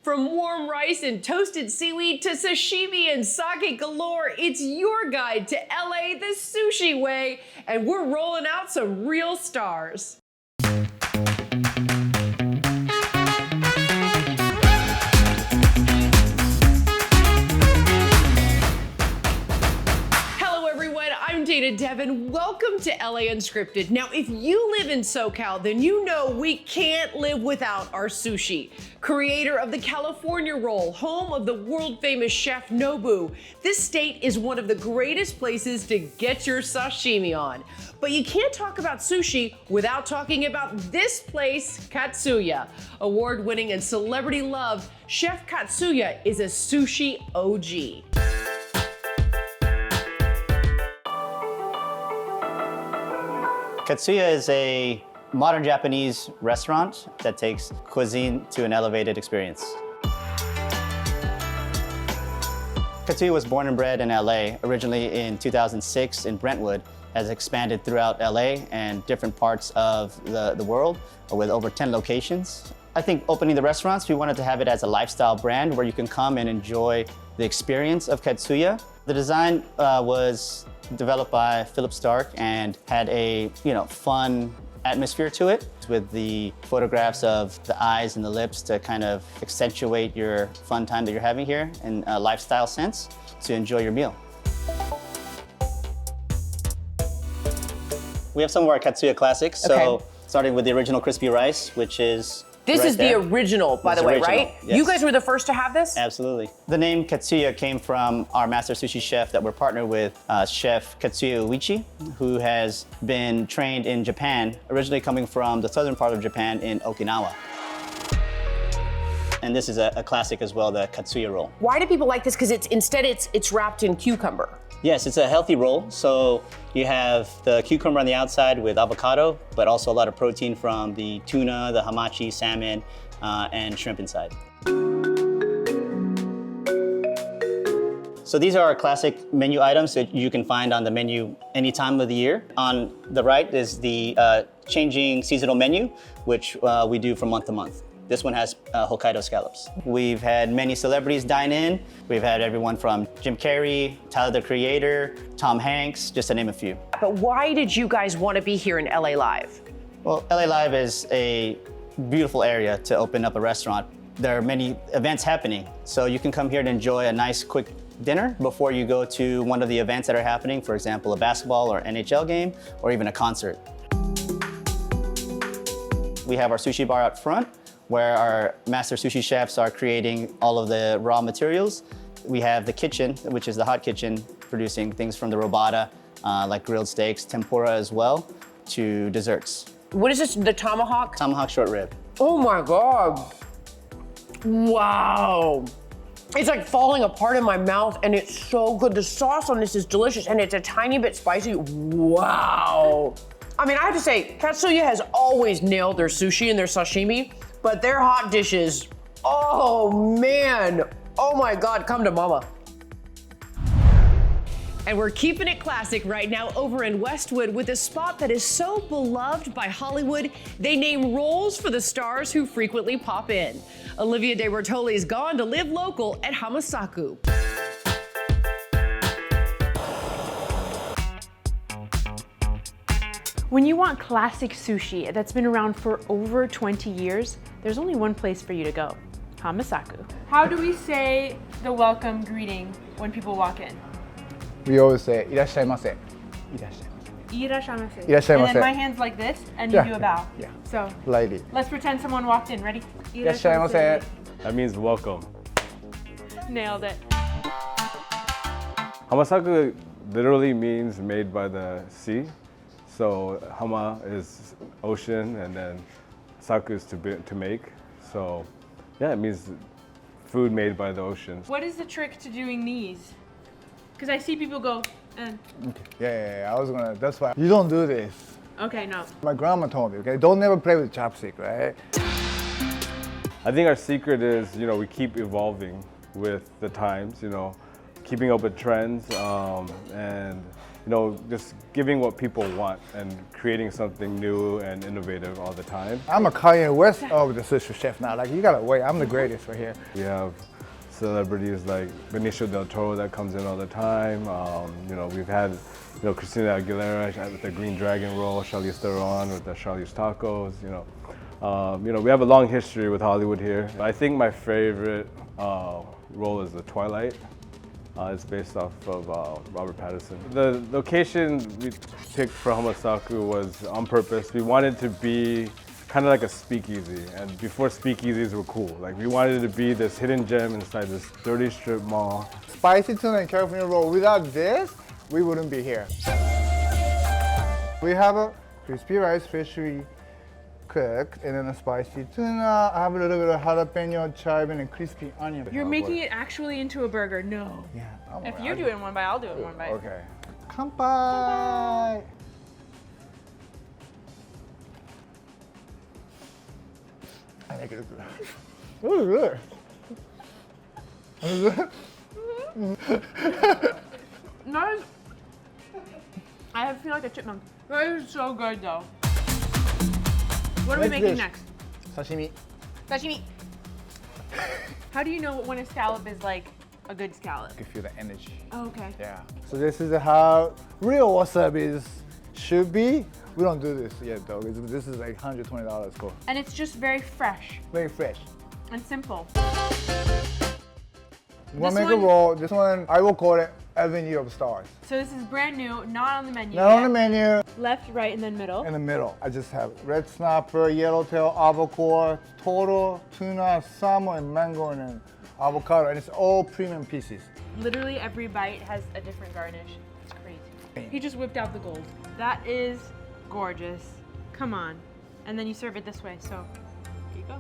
From warm rice and toasted seaweed to sashimi and sake galore, it's your guide to LA the sushi way, and we're rolling out some real stars. Devin, welcome to LA Unscripted. Now, if you live in SoCal, then you know we can't live without our sushi. Creator of the California roll, home of the world-famous chef Nobu, this state is one of the greatest places to get your sashimi on. But you can't talk about sushi without talking about this place, Katsuya. Award-winning and celebrity-loved, Chef Katsuya is a sushi OG. Katsuya is a modern Japanese restaurant that takes cuisine to an elevated experience. Katsuya was born and bred in LA, originally in 2006 in Brentwood, has expanded throughout LA and different parts of the world with over 10 locations. I think opening the restaurants, we wanted to have it as a lifestyle brand where you can come and enjoy the experience of Katsuya. The design was developed by Philip Stark and had a fun atmosphere to it with the photographs of the eyes and the lips to kind of accentuate your fun time that you're having here in a lifestyle sense to enjoy your meal. We have some of our Katsuya classics. So starting with the original crispy rice, which is This right is there. the original, by the way, original, right? yes. You guys were the first to have this? Absolutely. The name Katsuya came from our master sushi chef that we're partnered with, Chef Katsuya Uichi, who has been trained in Japan, originally coming from the southern part of Japan in Okinawa. And this is a classic as well, the Katsuya roll. Why do people like this? Because it's wrapped in cucumber. Yes, it's a healthy roll. So you have the cucumber on the outside with avocado, but also a lot of protein from the tuna, the hamachi, salmon, and shrimp inside. So these are our classic menu items that you can find on the menu any time of the year. On the right is the changing seasonal menu, which we do from month to month. This one has Hokkaido scallops. We've had many celebrities dine in. We've had everyone from Jim Carrey, Tyler the Creator, Tom Hanks, just to name a few. But why did you guys want to be here in LA Live? Well, LA Live is a beautiful area to open up a restaurant. There are many events happening, so you can come here and enjoy a nice quick dinner before you go to one of the events that are happening, for example, a basketball or NHL game, or even a concert. We have our sushi bar out front, where our master sushi chefs are creating all of the raw materials. We have the kitchen, which is the hot kitchen, producing things from the robata, like grilled steaks, tempura as well, to desserts. What is this, the tomahawk? Tomahawk short rib. Oh my God. Wow. It's like falling apart in my mouth and it's so good. The sauce on this is delicious and it's a tiny bit spicy. Wow. I mean, I have to say, Katsuya has always nailed their sushi and their sashimi, but their hot dishes, oh man. Oh my God, come to mama. And we're keeping it classic right now over in Westwood with a spot that is so beloved by Hollywood, they name roles for the stars who frequently pop in. Olivia De Bortoli's gone to live local at Hamasaku. When you want classic sushi that's been around for over 20 years, there's only one place for you to go, Hamasaku. How do we say the welcome greeting when people walk in? We always say, いらっしゃいませ. いらっしゃいませ. いらっしゃいませ. いらっしゃいませ. And then my hand's like this, and you do a bow. Yeah. So, Lightly. let's pretend someone walked in. Ready? いらっしゃいませ. That means welcome. Nailed it. Hamasaku literally means made by the sea. So hama is ocean, and then saku is to make. So yeah, it means food made by the ocean. What is the trick to doing these? Because I see people go, and. Yeah, I was gonna, that's why. You don't do this. Okay, no. My grandma told me, okay? Don't never play with chopstick, right? I think our secret is, we keep evolving with the times, keeping up with trends, and just giving what people want and creating something new and innovative all the time. I'm a Kanye West of the sushi chef now. Like, you gotta wait. I'm the greatest right here. We have celebrities like Benicio del Toro that comes in all the time. We've had Christina Aguilera with the Green Dragon roll, Charlize Theron with the Charlize tacos. We have a long history with Hollywood here. I think my favorite roll is the Twilight. It's based off of Robert Pattinson. The location we picked for Hamasaku was on purpose. We wanted to be kind of like a speakeasy, and before speakeasies were cool. Like, we wanted it to be this hidden gem inside this dirty strip mall. Spicy tuna and California roll. Without this, we wouldn't be here. We have a crispy rice, freshly cooked, and then a spicy tuna. I have a little bit of jalapeno, chive, and a crispy onion. You're making it actually into a burger. No. Yeah. If you do it in one bite, I'll do it in one bite. Okay. Kanpai! I think it's good. Ooh, good. Nice. I feel like a chipmunk. That is so good though. What are we Next making dish. next? Sashimi. Sashimi. How do you know when a scallop is like a good scallop? You can feel the energy. Oh, okay. Yeah. So this is how real wasabi should be. We don't do this yet though. This is like $120 cool. And it's just very fresh Very fresh. and simple. You want to This make a one- roll? This one, I will call it Avenue of Stars. So this is brand new, not on the menu Not on yet. the menu. Left, right, and then middle. In the middle, I just have red snapper, yellowtail, albacore, turtle, tuna, salmon, and mango, and then avocado. And it's all premium pieces. Literally every bite has a different garnish. It's crazy. He just whipped out the gold. That is gorgeous. Come on. And then you serve it this way, so here you go.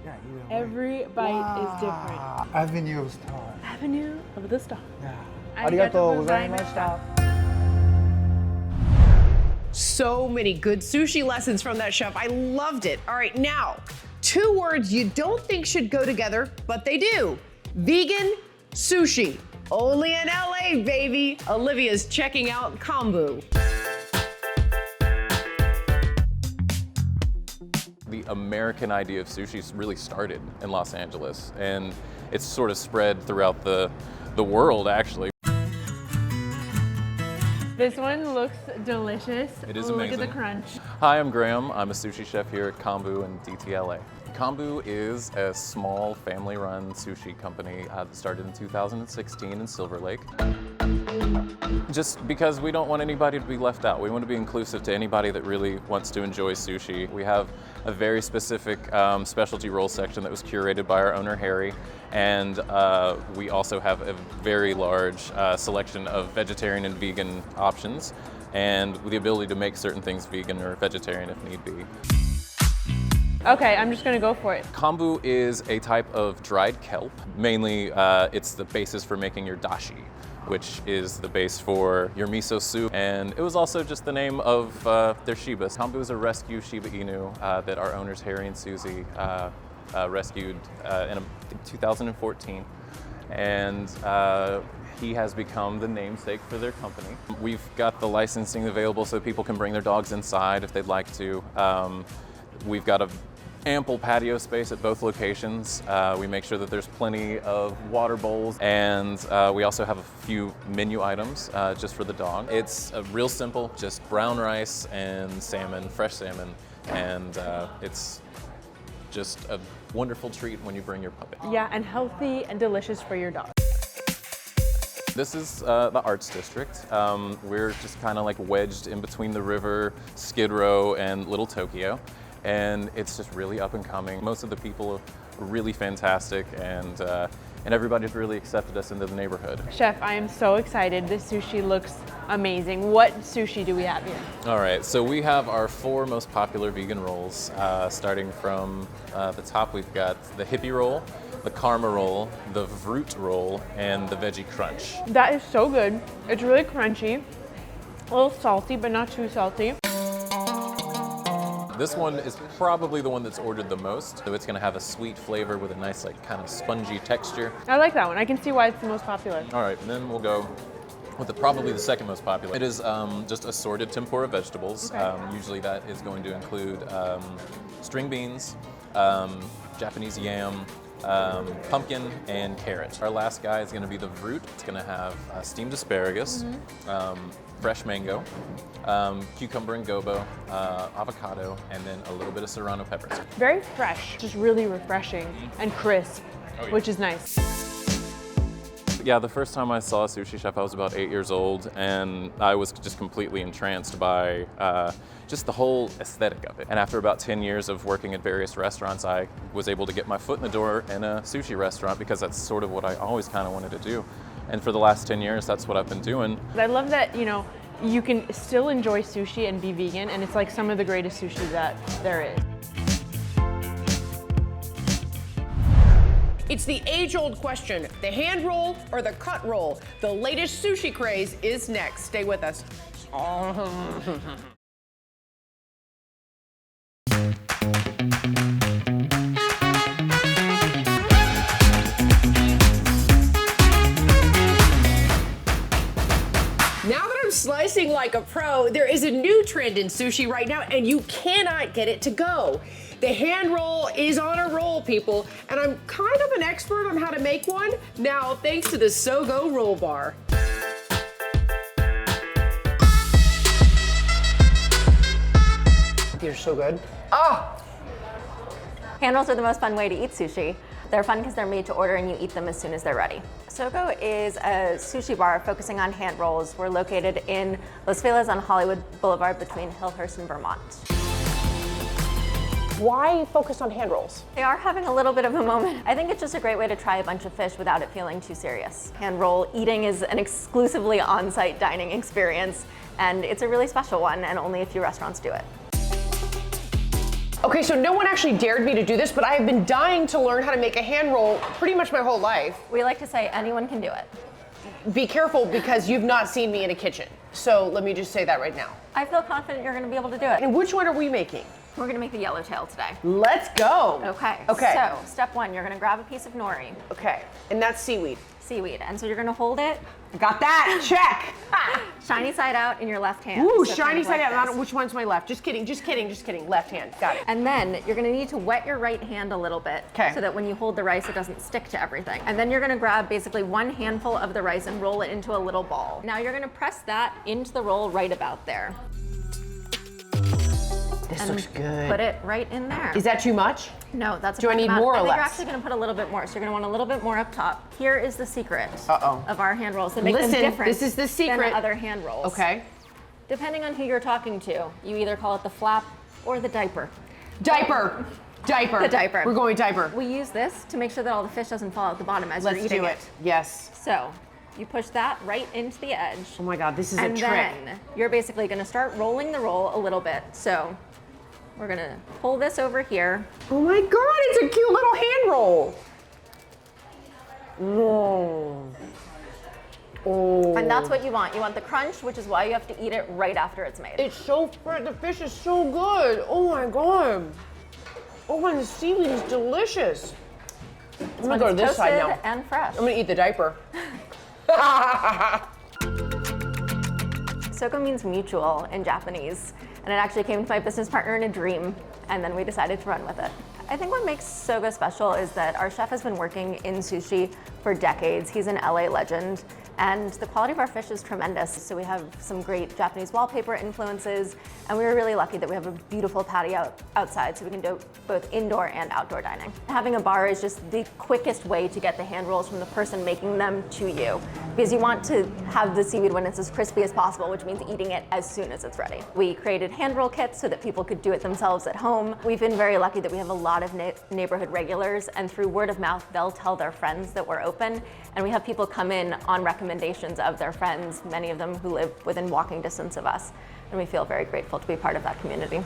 Yeah, Every bite is different. Avenue of Stars. Avenue of the Star. Yeah. Arigatou Arigatou gozaimashita. So many good sushi lessons from that chef. I loved it. All right, now, 2 words you don't think should go together, but they do. Vegan sushi. Only in LA, baby. Olivia's checking out kombu. The American idea of sushi really started in Los Angeles, and it's sort of spread throughout the world, actually. This one looks delicious. It is Look amazing. at the crunch. Hi, I'm Graham. I'm a sushi chef here at Kombu in DTLA. Kombu is a small family-run sushi company that started in 2016 in Silver Lake. Just because we don't want anybody to be left out. We want to be inclusive to anybody that really wants to enjoy sushi. We have a very specific specialty roll section that was curated by our owner, Harry. And we also have a very large selection of vegetarian and vegan options, and with the ability to make certain things vegan or vegetarian if need be. Okay, I'm just gonna go for it. Kombu is a type of dried kelp. Mainly, it's the basis for making your dashi, which is the base for your miso soup. And it was also just the name of their Shibas. Kombu is a rescue Shiba Inu that our owners, Harry and Susie, rescued in 2014. And he has become the namesake for their company. We've got the licensing available so people can bring their dogs inside if they'd like to. We've got a ample patio space at both locations. We make sure that there's plenty of water bowls, and we also have a few menu items just for the dog. It's real simple, just brown rice and salmon, fresh salmon, and it's just a wonderful treat when you bring your puppy. Yeah, and healthy and delicious for your dog. This is the Arts District. We're just kind of like wedged in between the river, Skid Row, and Little Tokyo. And it's just really up and coming. Most of the people are really fantastic, and everybody's really accepted us into the neighborhood. Chef, I am so excited. This sushi looks amazing. What sushi do we have here? All right, so we have our 4 most popular vegan rolls. Starting from the top, we've got the hippie roll, the karma roll, the vroot roll, and the veggie crunch. That is so good. It's really crunchy, a little salty, but not too salty. This one is probably the one that's ordered the most. So it's gonna have a sweet flavor with a nice, like, kind of spongy texture. I like that one. I can see why it's the most popular. All right, and then we'll go with probably the second most popular. It is just assorted tempura vegetables. Usually that is going to include string beans, Japanese yam, pumpkin, and carrot. Our last guy is going to be the vroot. It's going to have steamed asparagus, fresh mango, cucumber and gobo, avocado, and then a little bit of serrano peppers. Very fresh, just really refreshing and crisp, which is nice. Yeah, the first time I saw a sushi chef, I was about 8 years old, and I was just completely entranced by just the whole aesthetic of it. And after about 10 years of working at various restaurants, I was able to get my foot in the door in a sushi restaurant because that's sort of what I always kind of wanted to do. And for the last 10 years, that's what I've been doing. I love that, you know, you can still enjoy sushi and be vegan, and it's like some of the greatest sushi that there is. It's the age-old question, the hand roll or the cut roll? The latest sushi craze is next. Stay with us. Now that I'm slicing like a pro, there is a new trend in sushi right now, and you cannot get it to go. The hand roll is on a roll, people, and I'm kind of an expert on how to make one now thanks to the Sogo roll bar. These are so good. Ah! Hand rolls are the most fun way to eat sushi. They're fun because they're made to order and you eat them as soon as they're ready. Sogo is a sushi bar focusing on hand rolls. We're located in Los Feliz on Hollywood Boulevard between Hillhurst and Vermont. Why focus on hand rolls? They are having a little bit of a moment. I think it's just a great way to try a bunch of fish without it feeling too serious. Hand roll eating is an exclusively on-site dining experience, and it's a really special one, and only a few restaurants do it. Okay, so no one actually dared me to do this, but I have been dying to learn how to make a hand roll pretty much my whole life. We like to say anyone can do it. Be careful because you've not seen me in a kitchen. So let me just say that right now. I feel confident you're gonna be able to do it. And which one are we making? We're gonna make the yellowtail today. Let's go. Okay. Okay. So step one, you're gonna grab a piece of nori, Okay, and that's seaweed. seaweed, and so you're gonna hold it Got that, check. shiny side out in your left hand. Ooh, So shiny kind of side like out. this. Which one's my left? Just kidding, just kidding, just kidding. Left hand, got it. And then you're gonna need to wet your right hand a little bit 'Kay. so that when you hold the rice, it doesn't stick to everything. And then you're gonna grab basically one handful of the rice and roll it into a little ball. Now you're gonna press that into the roll right about there. This And looks good. Put it right in there. Is that too much? No, that's a Do I good need amount. more or I think less? you're actually gonna put a little bit more. So you're gonna want a little bit more up top. Here is the secret Uh-oh. of our hand rolls that make Listen, them different this is the secret. than other hand rolls. Okay. Depending on who you're talking to, you either call it the flap or the diaper. Diaper. Diaper. The diaper. We're going diaper. We use this to make sure that all the fish doesn't fall out the bottom as Let's you're eating do it. Yes. So you push that right into the edge. Oh my God, this is And a trick. then you're basically gonna start rolling the roll a little bit. So we're gonna pull this over here. Oh my God, it's a cute little hand roll. Oh. And that's what you want. You want the crunch, which is why you have to eat it right after it's made. It's so, the fish is so good. Oh my God. Oh, and the seaweed is delicious. I'm gonna go to this side now. And fresh. I'm gonna eat the diaper. Sogo means mutual in Japanese, and it actually came to my business partner in a dream, and then we decided to run with it. I think what makes Sogo special is that our chef has been working in sushi for decades. He's an LA legend, and the quality of our fish is tremendous. So we have some great Japanese wallpaper influences, and we were really lucky that we have a beautiful patio outside, so we can do both indoor and outdoor dining. Having a bar is just the quickest way to get the hand rolls from the person making them to you, because you want to have the seaweed when it's as crispy as possible, which means eating it as soon as it's ready. We created hand roll kits so that people could do it themselves at home. We've been very lucky that we have a lot of neighborhood regulars, and through word of mouth, they'll tell their friends that we're open, and we have people come in on recommendations of their friends, many of them who live within walking distance of us, and we feel very grateful to be part of that community.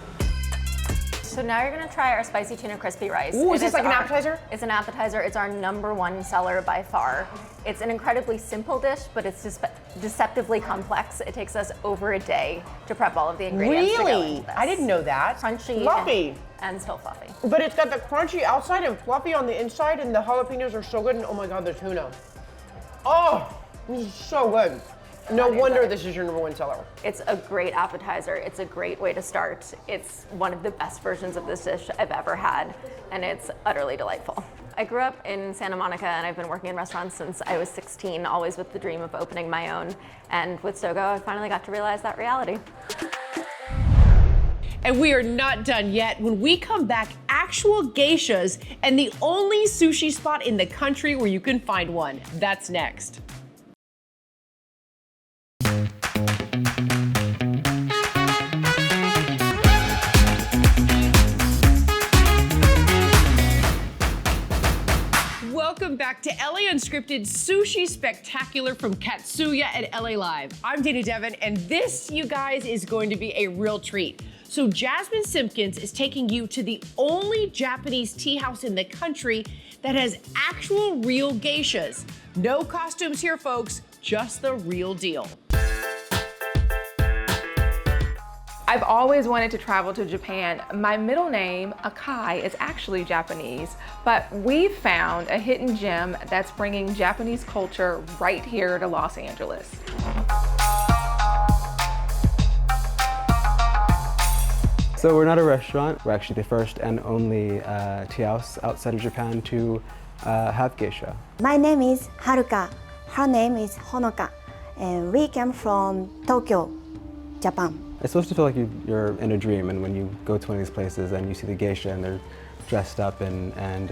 So now you're gonna try our spicy tuna crispy rice. Ooh, is It this like an appetizer? It's an appetizer. It's our #1 seller by far. It's an incredibly simple dish, but it's just deceptively complex. It takes us over a day to prep all of the ingredients to go Really? into this. I didn't know that. Crunchy Fluffy. and still fluffy. But it's got the crunchy outside and fluffy on the inside, and the jalapenos are so good, and oh my God, the tuna. Oh, this is so good. No wonder this is your #1 seller. It's a great appetizer. It's a great way to start. It's one of the best versions of this dish I've ever had, and it's utterly delightful. I grew up in Santa Monica, and I've been working in restaurants since I was 16, always with the dream of opening my own. And with Sogo, I finally got to realize that reality. And we are not done yet. When we come back, actual geishas and the only sushi spot in the country where you can find one. That's next. Welcome back to LA Unscripted Sushi Spectacular from Katsuya at LA Live. I'm Dana Devin, and this, you guys, is going to be a real treat. So Jasmine Simpkins is taking you to the only Japanese tea house in the country that has actual real geishas. No costumes here, folks, just the real deal. I've always wanted to travel to Japan. My middle name, Akai, is actually Japanese, but we've found a hidden gem that's bringing Japanese culture right here to Los Angeles. So we're not a restaurant. We're actually the first and only tea house outside of Japan to have geisha. My name is Haruka. Her name is Honoka. And we came from Tokyo, Japan. It's supposed to feel like you're in a dream, and when you go to one of these places and you see the geisha and they're dressed up and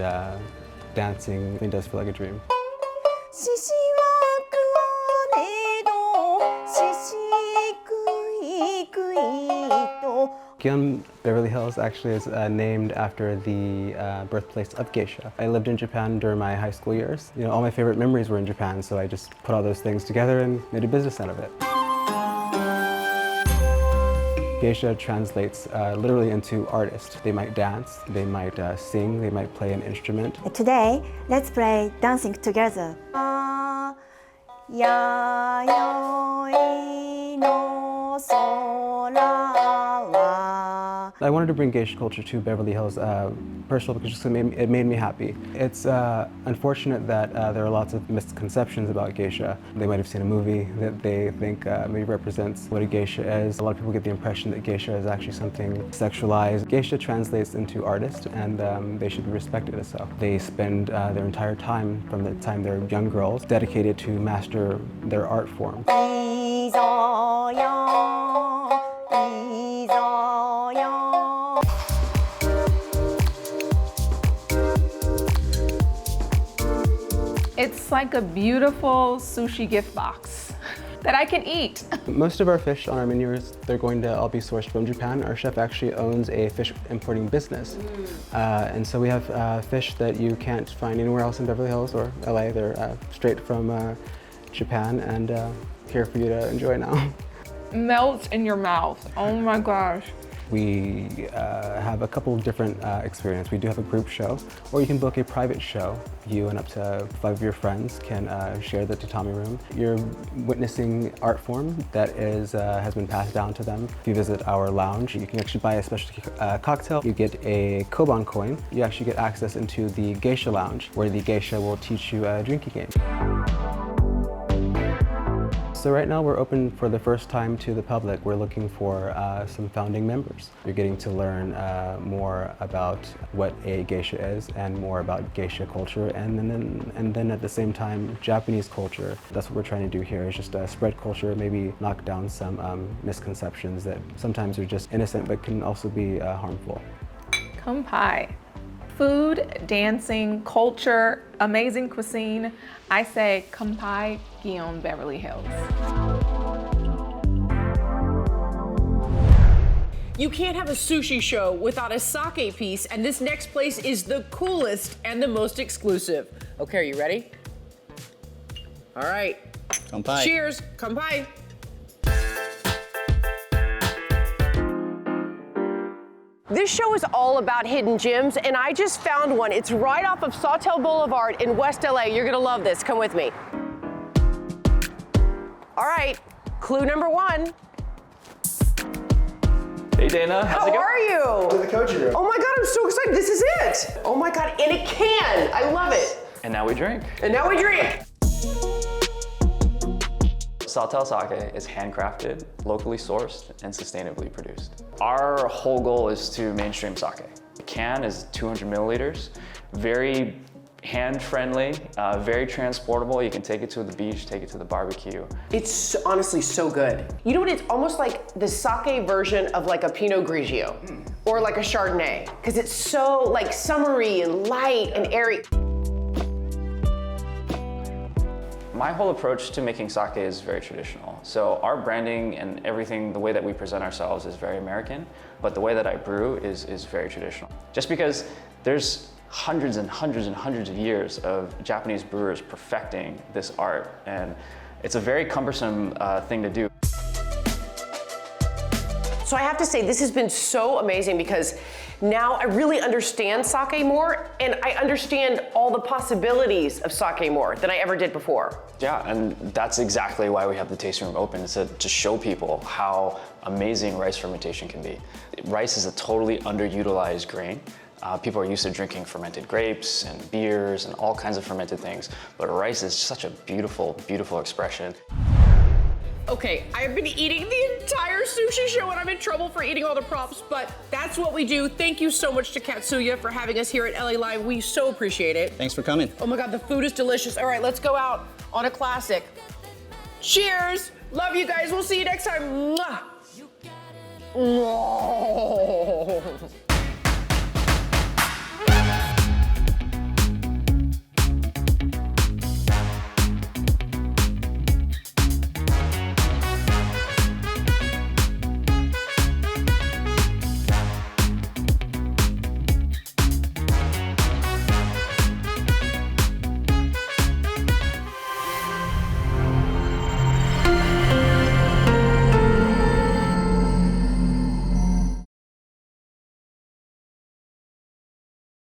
dancing, it does feel like a dream. Gion, Beverly Hills actually is named after the birthplace of geisha. I lived in Japan during my high school years. You know, all my favorite memories were in Japan, so I just put all those things together and made a business out of it. Geisha translates literally into artist. They might dance, they might sing, they might play an instrument. Today, let's play dancing together. I wanted to bring geisha culture to Beverly Hills, first of all, because it made me happy. It's unfortunate that there are lots of misconceptions about geisha. They might have seen a movie that they think maybe represents what a geisha is. A lot of people get the impression that geisha is actually something sexualized. Geisha translates into artist, and they should be respected as so. They spend their entire time, from the time they're young girls, dedicated to master their art form. It's like a beautiful sushi gift box that I can eat. Most of our fish on our menus, they're going to all be sourced from Japan. Our chef actually owns a fish importing business. And so we have fish that you can't find anywhere else in Beverly Hills or LA. They're straight from Japan and here for you to enjoy now. Melts in your mouth. Oh my gosh. We have a couple of different experiences. We do have a group show, or you can book a private show. You and up to 5 of your friends can share the tatami room. You're witnessing art form that has been passed down to them. If you visit our lounge, you can actually buy a specialty cocktail. You get a koban coin. You actually get access into the geisha lounge, where the geisha will teach you a drinking game. So right now we're open for the first time to the public. We're looking for some founding members. You're getting to learn more about what a geisha is and more about geisha culture, and then at the same time Japanese culture. That's what we're trying to do here, is just spread culture, maybe knock down some misconceptions that sometimes are just innocent but can also be harmful. Kampai. Food, dancing, culture, amazing cuisine. I say kampai Gion Beverly Hills. You can't have a sushi show without a sake piece, and this next place is the coolest and the most exclusive. Okay, are you ready? All right. Kanpai. Cheers. Kanpai. This show is all about hidden gems, and I just found one. It's right off of Sawtelle Boulevard in West LA. You're gonna love this. Come with me. All right, clue number 1. Hey Dana, how's it going? How are you? To the coaching room. Oh my God, I'm so excited. This is it. Oh my God, in a can. I love it. And now we drink. And now we drink. Sawtelle sake is handcrafted, locally sourced, and sustainably produced. Our whole goal is to mainstream sake. The can is 200 milliliters, very hand-friendly, very transportable. You can take it to the beach, take it to the barbecue. It's honestly so good. You know what, it's almost like the sake version of like a Pinot Grigio or like a Chardonnay, because it's so like summery and light and airy. My whole approach to making sake is very traditional. So our branding and everything, the way that we present ourselves is very American, but the way that I brew is very traditional. Just because there's hundreds and hundreds and hundreds of years of Japanese brewers perfecting this art, and it's a very cumbersome thing to do. So I have to say, this has been so amazing because now I really understand sake more, and I understand all the possibilities of sake more than I ever did before. Yeah, and that's exactly why we have the tasting room open, is to show people how amazing rice fermentation can be. Rice is a totally underutilized grain. People are used to drinking fermented grapes and beers and all kinds of fermented things, but rice is such a beautiful, beautiful expression. Okay, I've been eating the entire sushi show and I'm in trouble for eating all the props, but that's what we do. Thank you so much to Katsuya for having us here at LA Live. We so appreciate it. Thanks for coming. Oh my God, the food is delicious. All right, let's go out on a classic. Cheers. Love you guys. We'll see you next time. Mwah.